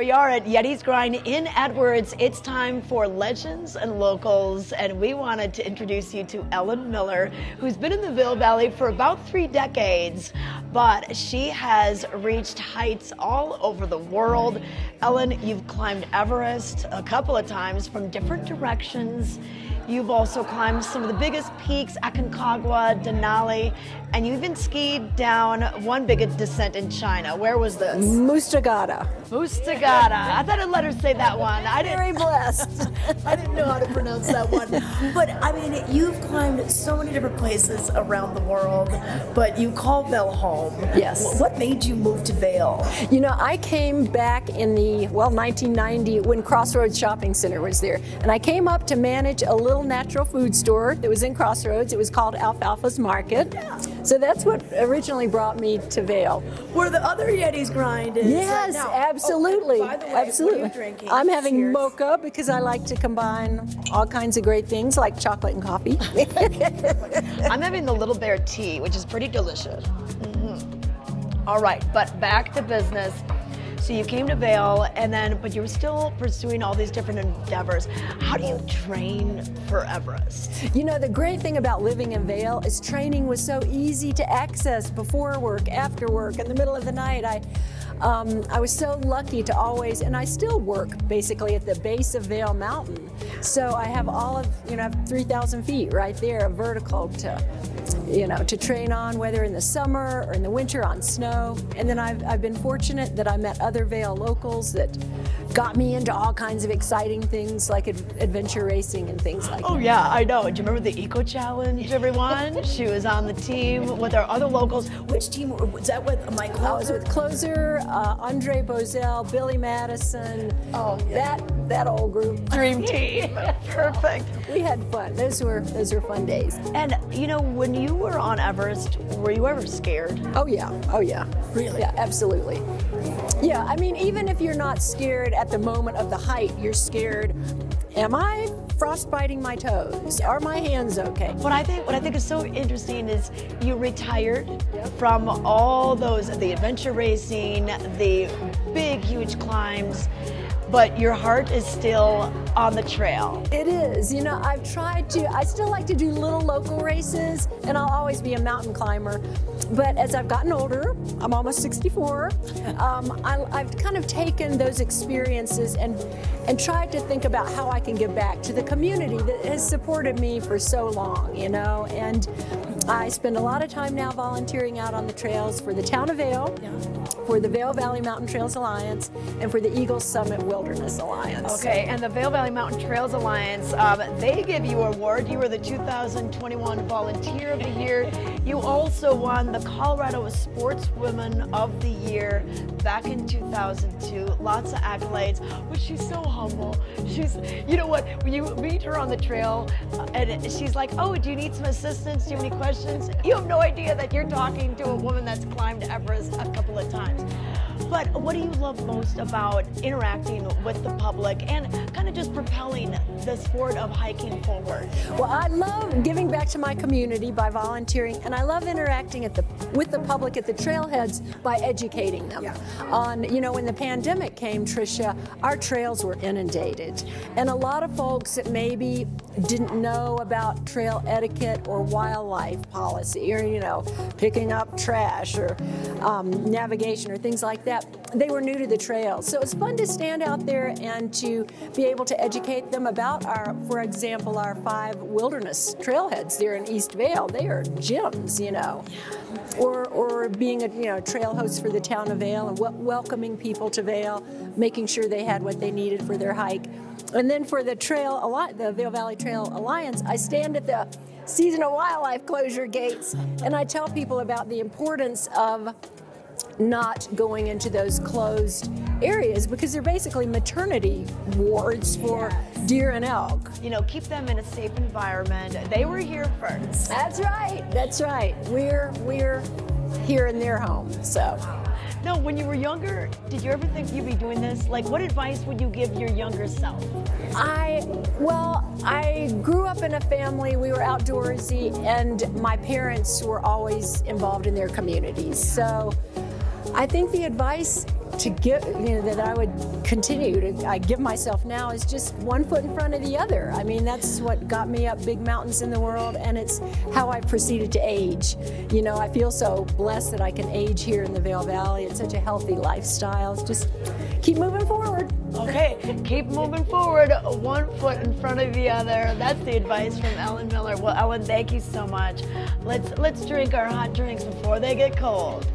we are at Yeti's Grind in Edwards. It's time for Legends and Locals, and we wanted to introduce you to Ellen Miller, who's been in the Vail Valley for about 3 decades, but she has reached heights all over the world. Ellen, you've climbed Everest a couple of times from different directions. You've also climbed some of the biggest peaks, Aconcagua, Denali, and you even skied down one big descent in China. Where was this? Mustagada. Mustagada. I thought I'd let her say that one. Very blessed. I didn't know how to pronounce that one. But I mean, you've climbed so many different places around the world, but you call Vail home. Yes. What made you move to Vail? You know, I came back in the, 1990 when Crossroads Shopping Center was there. And I came up to manage a little natural food store that was in Crossroads. It was called Alfalfa's Market. Yeah. So that's what originally brought me to Vail. Where the other Yeti's Grind is. Yes, now. absolutely. Oh, by the way, absolutely. What are you drinking? I'm having Cheers. mocha because I like to combine all kinds of great things like chocolate and coffee. I'm having the Little Bear tea, which is pretty delicious. All right, but back to business. So you came to Vail, but you were still pursuing all these different endeavors. How do you train for Everest? You know, the great thing about living in Vail is training was so easy to access before work, after work, in the middle of the night. I was so lucky to always, and I still work basically at the base of Vail Mountain. So I have all of, I have 3,000 feet right there, vertical to train on, whether in the summer or in the winter on snow. And then I've been fortunate that I met other Vail locals that got me into all kinds of exciting things like adventure racing and things like that. Oh yeah, I know. Do you remember the Eco Challenge, everyone? She was on the team with our other locals. Which team was that with? Mike Closer? I was with Closer, Andre Bozell, Billy Madison. Oh yeah. That old group. Dream team. Perfect. We had fun. Those were fun days. And when you were on Everest, were you ever scared? Oh yeah. Oh yeah. Really? Yeah, absolutely. Yeah, I mean, even if you're not scared at the moment of the height, you're scared, am I frostbiting my toes? Are my hands okay? What I think is so interesting is you retired from all the adventure racing, the big, huge climbs, but your heart is still on the trail. It is. I still like to do little local races, and I'll always be a mountain climber. But as I've gotten older, I'm almost 64, I've kind of taken those experiences and tried to think about how I can give back to the community that has supported me for so long, and I spend a lot of time now volunteering out on the trails for the town of Vail, for the Vail Valley Mountain Trails Alliance, and for the Eagle Summit Wilderness Alliance. Okay, and the Vail Valley Mountain Trails Alliance, they give you an award. You were the 2021 Volunteer of the Year. You also won the Colorado Sportswoman of the Year back in 2002. Lots of accolades, but she's so humble. You know what, when you meet her on the trail, and she's like, oh, do you need some assistance? Do you have any questions? You have no idea that you're talking to a woman that's climbed Everest a couple of times. But what do you love most about interacting with the public and kind of just propelling the sport of hiking forward? Well, I love giving back to my community by volunteering, and I love interacting with the public at the trailheads by educating them. Yeah. On, when the pandemic came, Tricia, our trails were inundated. And a lot of folks that maybe didn't know about trail etiquette or wildlife policy or, picking up trash or navigation or things like that, they were new to the trails. So it's fun to stand out there and to be able to educate them about for example, our 5 wilderness trailheads there in East Vail. They are gems, Or being a trail host for the town of Vail and welcoming people to Vail, making sure they had what they needed for their hike. And then for the the Vail Valley Trail Alliance, I stand at the seasonal wildlife closure gates and I tell people about the importance of not going into those closed areas because they're basically maternity wards for deer and elk. Keep them in a safe environment. They were here first. That's right. That's right. We're here in their home. So. No, when you were younger, did you ever think you'd be doing this? Like, what advice would you give your younger self? I grew up in a family, we were outdoorsy, and my parents were always involved in their communities. So I think the advice to give, that I would continue to I give myself now is just one foot in front of the other. I mean, that's what got me up big mountains in the world, and it's how I proceeded to age. I feel so blessed that I can age here in the Vail Valley. It's such a healthy lifestyle. It's just keep moving forward. Okay, keep moving forward, one foot in front of the other. That's the advice from Ellen Miller. Well, Ellen, thank you so much. Let's drink our hot drinks before they get cold.